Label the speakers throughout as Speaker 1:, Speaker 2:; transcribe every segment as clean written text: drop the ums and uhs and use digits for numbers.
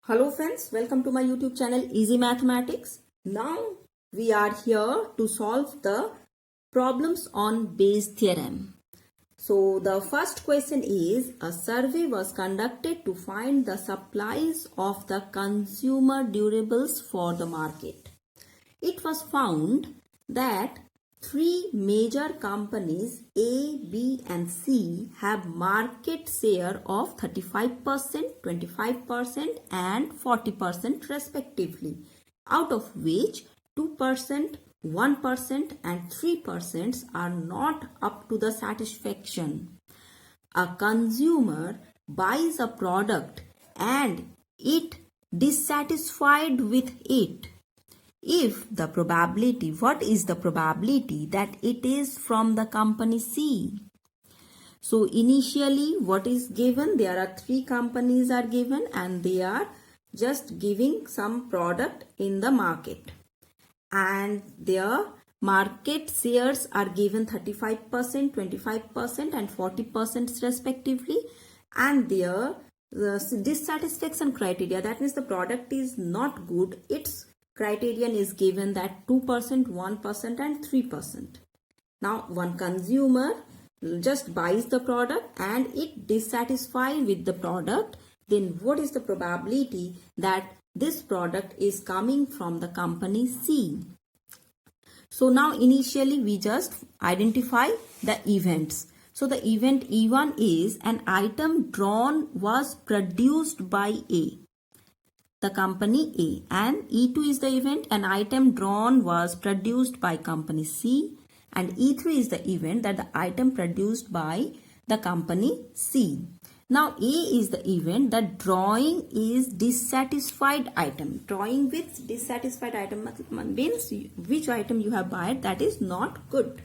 Speaker 1: Hello friends, welcome to my YouTube channel Easy Mathematics. Now we are here to solve the problems on Bayes theorem. So the first question is, a survey was conducted to find the supplies of the consumer durables for the market. It was found that three major companies A, B and C have market share of 35%, 25% and 40% respectively, out of which 2%, 1% and 3% are not up to the satisfaction. A consumer buys a product and it dissatisfied with it. If the probability, what is the probability that it is from the company C? So initially what is given, there are three companies are given and they are just giving some product in the market. And their market shares are given 35%, 25% and 40% respectively. And their dissatisfaction criteria, that means the product is not good, its criterion is given that 2%, 1% and 3%. Now one consumer just buys the product and it dissatisfied with the product, then what is the probability that this product is coming from the company C? So now initially we just identify the events. So the event E1 is an item drawn was produced by A, the company A, and E2 is the event an item drawn was produced by company C, and E3 is the event that the item produced by the company C. Now A is the event that drawing is dissatisfied item. Drawing with dissatisfied item means which item you have bought that is not good.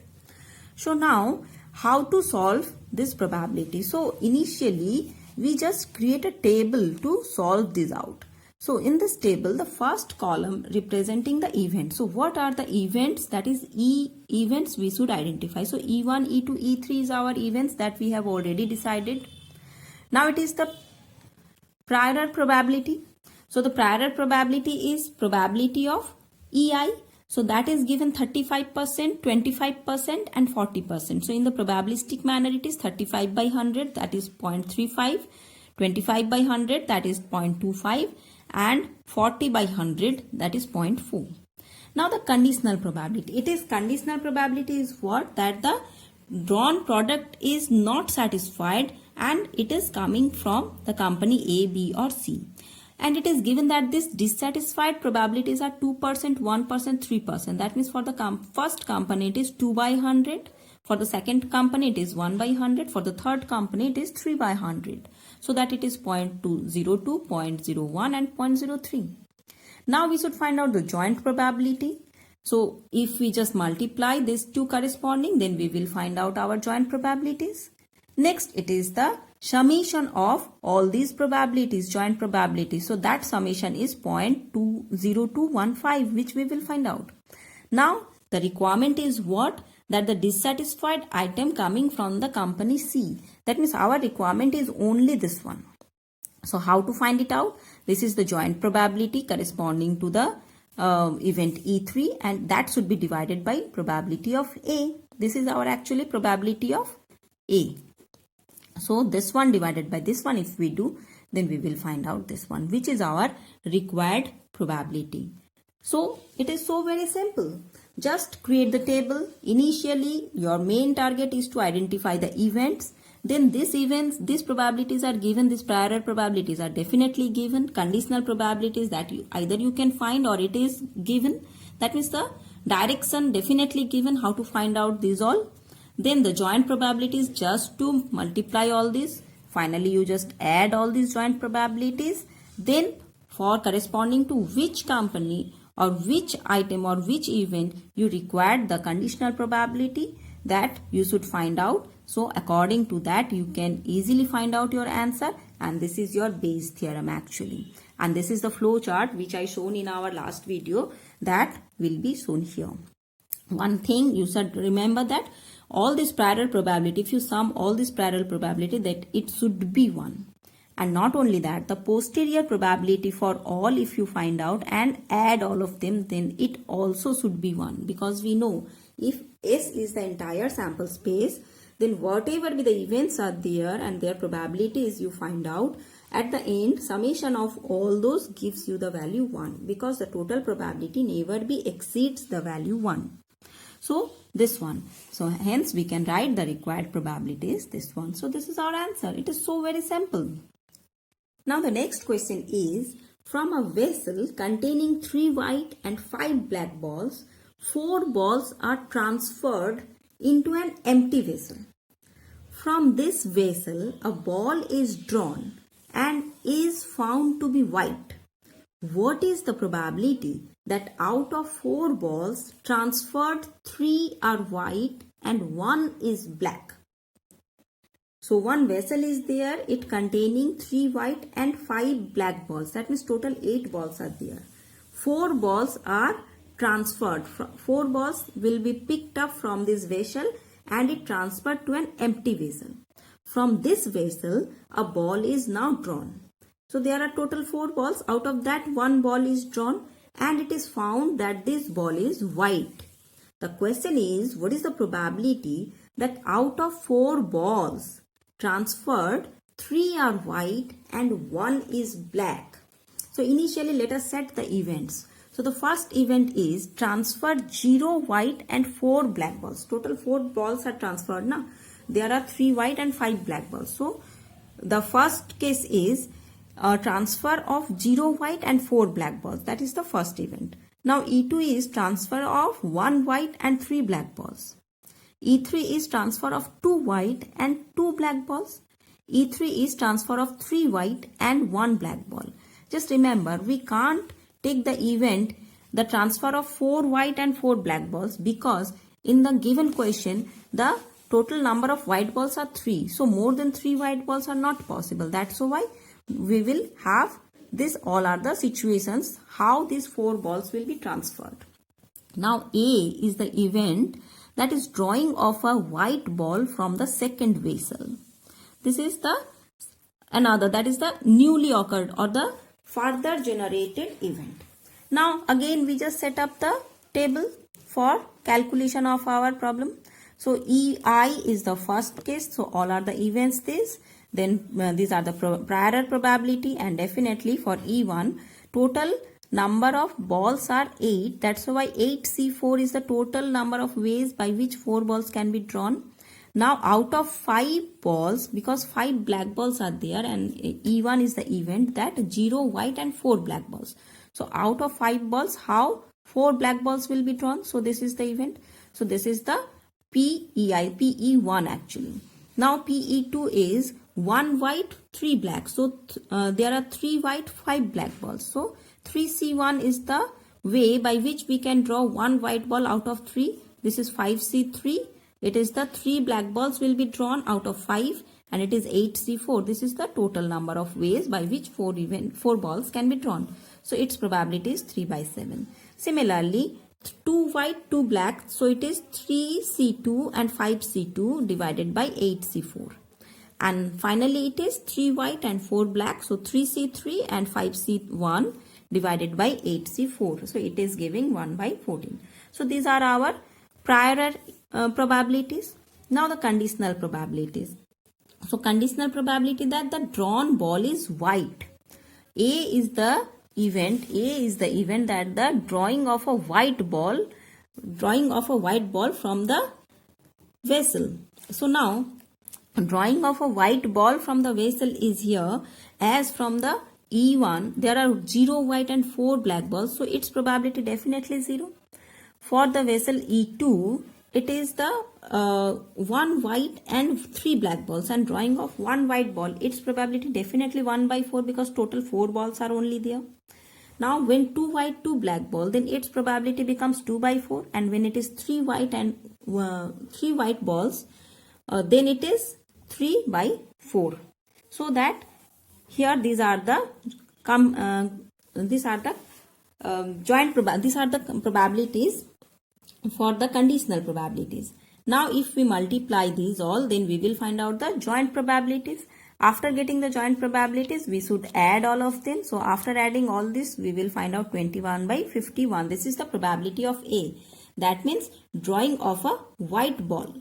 Speaker 1: So now how to solve this probability? So initially we just create a table to solve this out. So in this table, the first column representing the event. So what are the events? That is E events we should identify. So E1, E2, E3 is our events that we have already decided. Now it is the prior probability. So the prior probability is probability of EI. So that is given 35%, 25% and 40%. So in the probabilistic manner, it is 35 by 100, that is 0.35, 25 by 100, that is 0.25 and 40 by 100, that is 0.4. Now the conditional probability. It is conditional probability is what? That the drawn product is not satisfied and it is coming from the company A, B or C. And it is given that this dissatisfied probabilities are 2%, 1%, 3%. That means for the first company it is 2 by 100. For the second company it is 1 by 100. For the third company it is 3 by 100. So that it is 0.202, 0.01 and 0.03. Now we should find out the joint probability. So if we just multiply these two corresponding, then we will find out our joint probabilities. Next, it is the summation of all these probabilities, joint probabilities. So that summation is 0.20215, which we will find out. Now the requirement is what? That the dissatisfied item coming from the company C. That means our requirement is only this one. So how to find it out? This is the joint probability corresponding to the event E3, and that should be divided by probability of A. This is our actually probability of A. So this one divided by this one, if we do, then we will find out this one, which is our required probability. So it is so very simple. Just create the table. Initially, your main target is to identify the events. Then these events, these probabilities are given, these prior probabilities are definitely given. Conditional probabilities that either you can find or it is given. That means the direction definitely given, how to find out these all. Then the joint probabilities, just to multiply all these. Finally, you just add all these joint probabilities. Then for corresponding to which company or which item or which event you required the conditional probability, that you should find out. So according to that, you can easily find out your answer, and this is your Bayes theorem actually. And this is the flow chart which I shown in our last video, that will be shown here. One thing you should remember, that all this prior probability, if you sum all this prior probability, that it should be 1. And not only that, the posterior probability for all, if you find out and add all of them, then it also should be 1, because we know if S is the entire sample space, then whatever be the events are there and their probabilities you find out, at the end summation of all those gives you the value 1, because the total probability never be exceeds the value 1. So this one. So hence we can write the required probability is this one. So this is our answer. It is so very simple. Now the next question is, from a vessel containing 3 white and 5 black balls, 4 balls are transferred into an empty vessel. From this vessel, a ball is drawn and is found to be white. What is the probability that out of 4 balls transferred, 3 are white and 1 is black? So one vessel is there, it containing 3 white and 5 black balls. That means total 8 balls are there. 4 balls are transferred. 4 balls will be picked up from this vessel and it transferred to an empty vessel. From this vessel, a ball is now drawn. So there are total 4 balls. Out of that, 1 ball is drawn and it is found that this ball is white. The question is, what is the probability that out of 4 balls transferred, 3 are white and 1 is black? So initially let us set the events. So the first event is transferred 0 white and 4 black balls. Total 4 balls are transferred now. There are 3 white and 5 black balls. So the first case is a transfer of 0 white and 4 black balls. That is the first event. Now E2 is transfer of 1 white and 3 black balls. E3 is transfer of 2 white and 2 black balls. E3 is transfer of 3 white and 1 black ball. Just remember, we can't take the event, the transfer of 4 white and 4 black balls, because in the given question, the total number of white balls are 3. So more than 3 white balls are not possible. That's why we will have this. All are the situations how these 4 balls will be transferred. Now A is the event that is drawing of a white ball from the second vessel. This is the another, that is the newly occurred or the further generated event. Now again we just set up the table for calculation of our problem. So EI is the first case. So all are the events this. Then these are the prior probability, and definitely for E1 total number of balls are 8. That's why 8C4 is the total number of ways by which 4 balls can be drawn. Now out of 5 balls, because 5 black balls are there, and E1 is the event that 0 white and 4 black balls. So out of 5 balls, how 4 black balls will be drawn? So this is the event. So this is the PE1 actually. Now PE2 is 1 white, 3 black. So there are 3 white, 5 black balls. So 3C1 is the way by which we can draw 1 white ball out of 3. This is 5C3. It is the 3 black balls will be drawn out of 5, and it is 8C4. This is the total number of ways by which 4 balls can be drawn. So its probability is 3/7. Similarly, 2 white, 2 black. So it is 3C2 and 5C2 divided by 8C4. And finally it is 3 white and 4 black. So 3C3 and 5C1 divided by 8C4. So it is giving 1/14. So these are our prior probabilities. Now the conditional probabilities. So conditional probability that the drawn ball is white. A is the event that the drawing of a white ball from the vessel. So now drawing of a white ball from the vessel is here, as from the E1 there are 0 white and 4 black balls. So its probability definitely 0. For the vessel E2, it is the 1 white and 3 black balls, and drawing of 1 white ball, its probability definitely 1/4, because total 4 balls are only there. Now when 2 white, 2 black ball, then its probability becomes 2/4, and when it is 3 white and 3 white balls, then it is 3/4. So that here these are the probabilities for the conditional probabilities. Now if we multiply these all, then we will find out the joint probabilities, After getting the joint probabilities, we should add all of them. So after adding all this, we will find out 21 by 51. This is the probability of A. That means drawing of a white ball.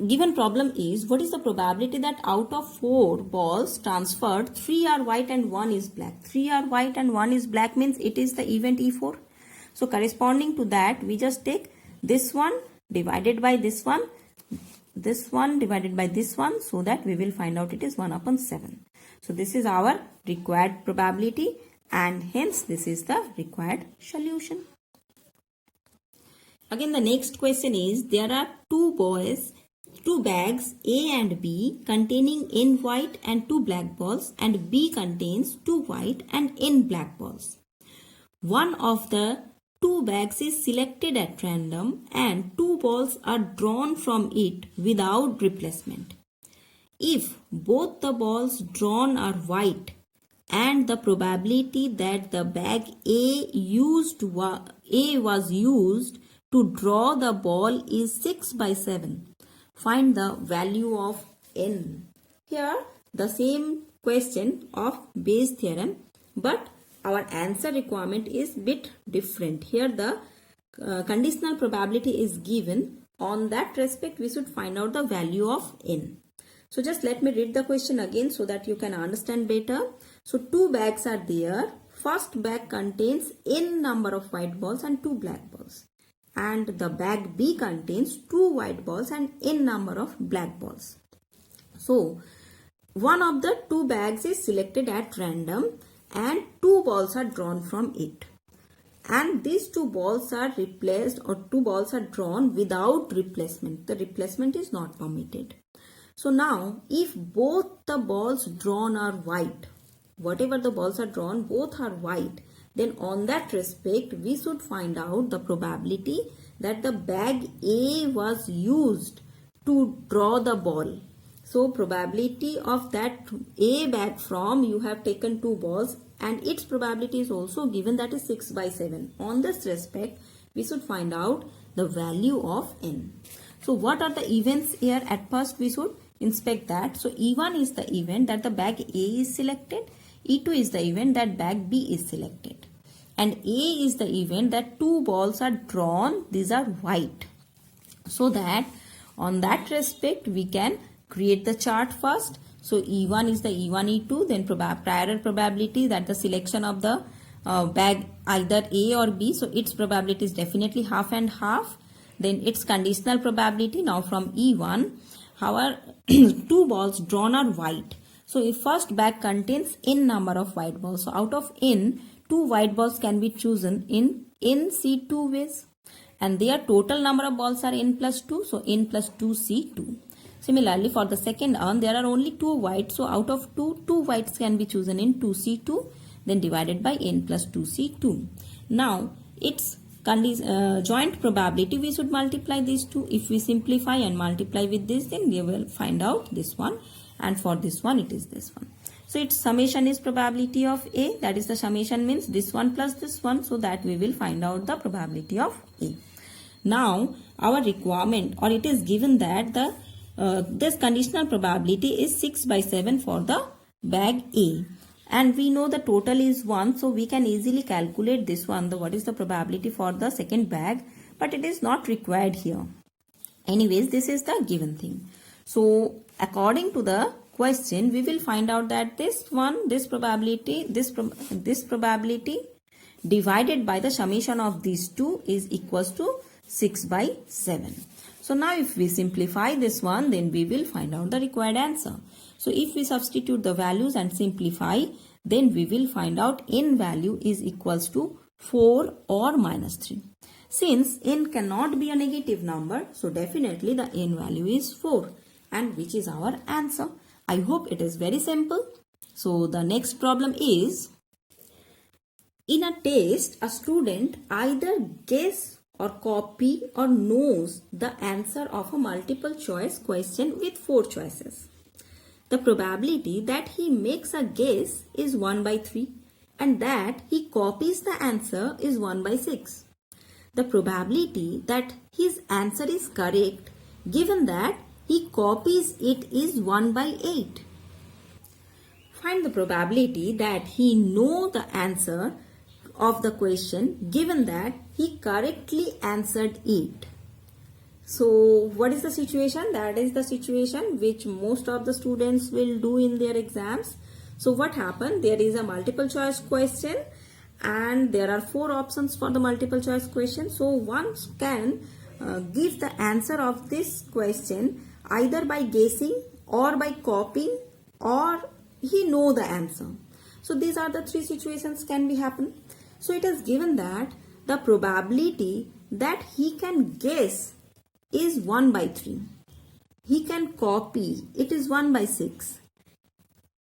Speaker 1: Given problem is, what is the probability that out of 4 balls transferred, 3 are white and 1 is black. 3 are white and 1 is black means it is the event E4. So corresponding to that, we just take this one divided by this one divided by this one, so that we will find out it is 1 upon 7. So this is our required probability, and hence this is the required solution. Again, the next question is, there are two bags A and B containing n white and 2 black balls, and B contains 2 white and n black balls. One of the 2 bags is selected at random and 2 balls are drawn from it without replacement. If both the balls drawn are white and the probability that the bag A was used to draw the ball is 6 by 7, find the value of n. Here the same question of Bayes theorem, but our answer requirement is bit different. Here the conditional probability is given. On that respect, we should find out the value of n. So just let me read the question again so that you can understand better. So 2 bags are there. First bag contains n number of white balls and 2 black balls. And the bag B contains 2 white balls and n number of black balls. So one of the 2 bags is selected at random and 2 balls are drawn from it. And these 2 balls are replaced, or 2 balls are drawn without replacement. The replacement is not permitted. So now, if both the balls drawn are white, whatever the balls are drawn, both are white, then on that respect, we should find out the probability that the bag A was used to draw the ball. So probability of that A bag from, you have taken 2 balls and its probability is also given, that is 6 by 7. On this respect, we should find out the value of n. So what are the events here? At first we should inspect that. So E1 is the event that the bag A is selected. E2 is the event that bag B is selected. And A is the event that 2 balls are drawn. These are white. So that on that respect, we can create the chart first. So E1 is the E1, E2, then prior probability that the selection of the bag either A or B. So its probability is definitely half and half. Then its conditional probability. Now from E1, however, 2 balls drawn are white. So if first bag contains n number of white balls. So out of n, 2 white balls can be chosen in C2 ways. And their total number of balls are n plus 2. So n plus 2 C2. Similarly, for the second urn, there are only 2 whites. So out of 2, 2 whites can be chosen in 2C2, then divided by n plus 2C2. Now, its joint probability, we should multiply these two. If we simplify and multiply with this, then we will find out this one. And for this one, it is this one. So its summation is probability of A. That is, the summation means this one plus this one. So that we will find out the probability of A. Now, our requirement, or it is given that the this conditional probability is 6 by 7 for the bag A. And we know the total is 1. So we can easily calculate this one. What is the probability for the second bag. But it is not required here. Anyways, this is the given thing. So according to the question, we will find out that this probability divided by the summation of these two is equals to 6 by 7. So now if we simplify this one, then we will find out the required answer. So if we substitute the values and simplify, then we will find out n value is equals to 4 or minus 3. Since n cannot be a negative number, so definitely the n value is 4, and which is our answer. I hope it is very simple. So the next problem is, in a test, a student either guess or copy or knows the answer of a multiple choice question with 4 choices. The probability that he makes a guess is 1 by 3 and that he copies the answer is 1 by 6. The probability that his answer is correct given that he copies it is 1 by 8. find the probability that he know the answer of the question given that he correctly answered it. So what is the situation? That is the situation which most of the students will do in their exams. So what happened? There is a multiple choice question and there are 4 options for the multiple choice question. So one can give the answer of this question either by guessing or by copying, or he know the answer. So these are the 3 situations can be happen. So it is given that the probability that he can guess is 1 by 3. He can copy, it is 1 by 6.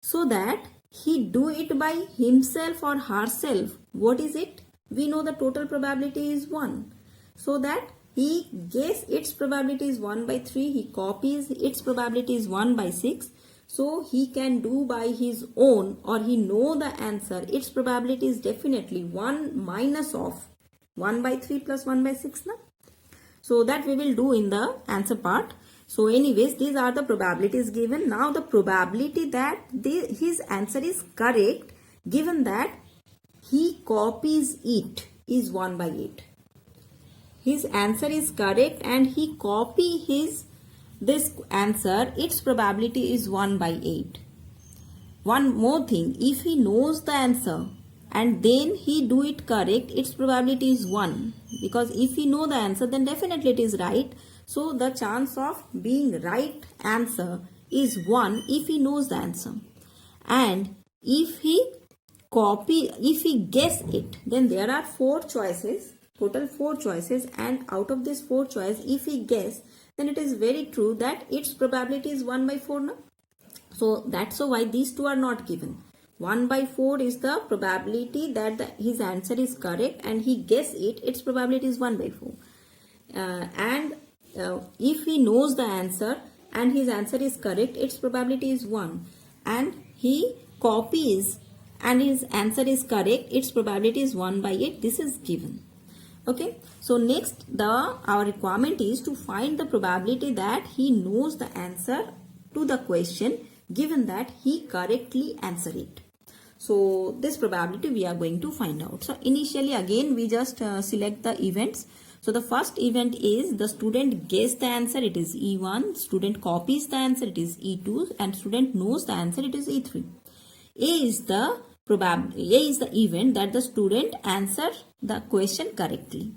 Speaker 1: So that he do it by himself or herself, what is it? We know the total probability is 1. So that he guess its probability is 1 by 3, he copies its probability is 1 by 6. So he can do by his own, or he know the answer, its probability is definitely 1 minus of 1 by 3 plus 1 by 6. Na? So that we will do in the answer part. So anyways, these are the probabilities given. Now the probability that his answer is correct given that he copies it is 1 by 8. His answer is correct and he copy this answer, its probability is 1 by 8. One more thing, if he knows the answer and then he do it correct, its probability is 1. Because if he know the answer, then definitely it is right. So the chance of being right answer is 1 if he knows the answer. And if he guess it, then there are 4 choices, total 4 choices, and out of this 4 choice, if he guess, then it is very true that its probability is 1 by 4. No? So that's why these 2 are not given. 1 by 4 is the probability that his answer is correct and he guess it, its probability is 1 by 4. If he knows the answer and his answer is correct, its probability is 1. And he copies and his answer is correct, its probability is 1 by 8. This is given. Okay. So next our requirement is to find the probability that he knows the answer to the question given that he correctly answered it. So this probability we are going to find out. So initially again we just select the events. So the first event is the student guess the answer, it is E1, student copies the answer, it is E2, and student knows the answer, it is E3. A is the event that the student answer the question correctly.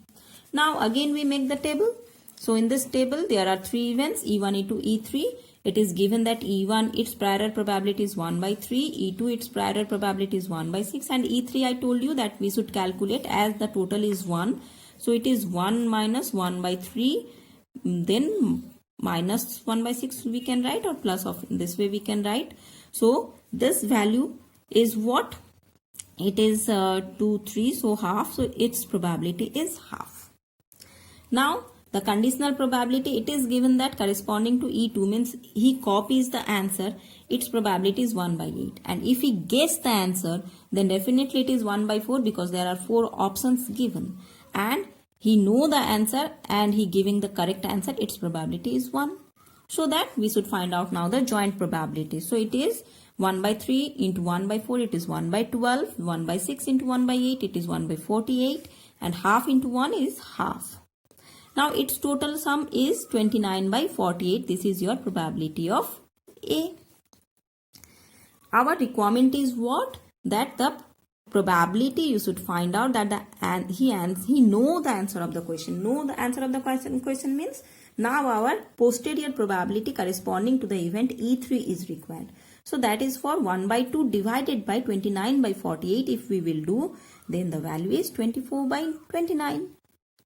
Speaker 1: Now again we make the table. So in this table there are 3 events, E1, E2, E3. It is given that E1 its prior probability is 1 by 3, E2 its prior probability is 1 by 6, and E3 I told you that we should calculate as the total is 1. So it is 1 minus 1 by 3, then minus 1 by 6 we can write, or plus of this way we can write. So this value is what? It is 2, 3, so half, so its probability is half. Now the conditional probability, it is given that corresponding to E2 means he copies the answer, its probability is 1 by 8. And if he guess the answer, then definitely it is 1 by 4 because there are 4 options given. And he know the answer and he giving the correct answer, its probability is 1. So that we should find out now the joint probability. So it is 1 by 3 into 1 by 4, it is 1 by 12, 1 by 6 into 1 by 8, it is 1 by 48, and half into 1 is half. Now its total sum is 29 by 48. This is your probability of A. Our requirement is what? That the probability you should find out that he know the answer of the question. Know the answer of the question means now our posterior probability corresponding to the event E3 is required. So that is for 1 by 2 divided by 29 by 48. If we will do, then the value is 24 by 29.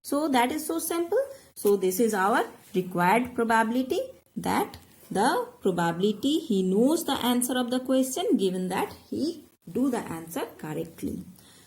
Speaker 1: So that is so simple. So this is our required probability, that the probability he knows the answer of the question given that he do the answer correctly.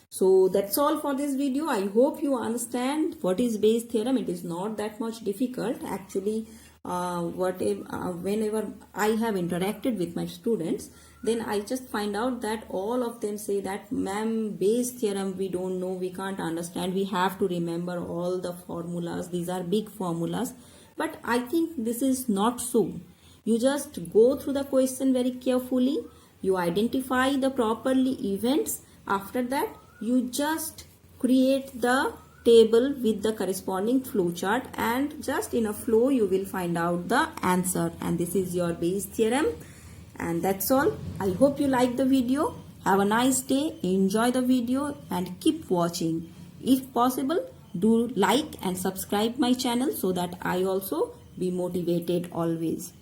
Speaker 1: So that's all for this video. I hope you understand what is Bayes theorem. It is not that much difficult. Actually, whenever I have interacted with my students, then I just find out that all of them say that, ma'am, Bayes theorem we don't know, we can't understand, we have to remember all the formulas, these are big formulas. But I think this is not so. You just go through the question very carefully, you identify the properly events. After that, you just create the table with the corresponding flowchart, and just in a flow you will find out the answer. And this is your Bayes theorem. And that's all. I hope you like the video. Have a nice day. Enjoy the video and keep watching. If possible, do like and subscribe my channel so that I also be motivated always.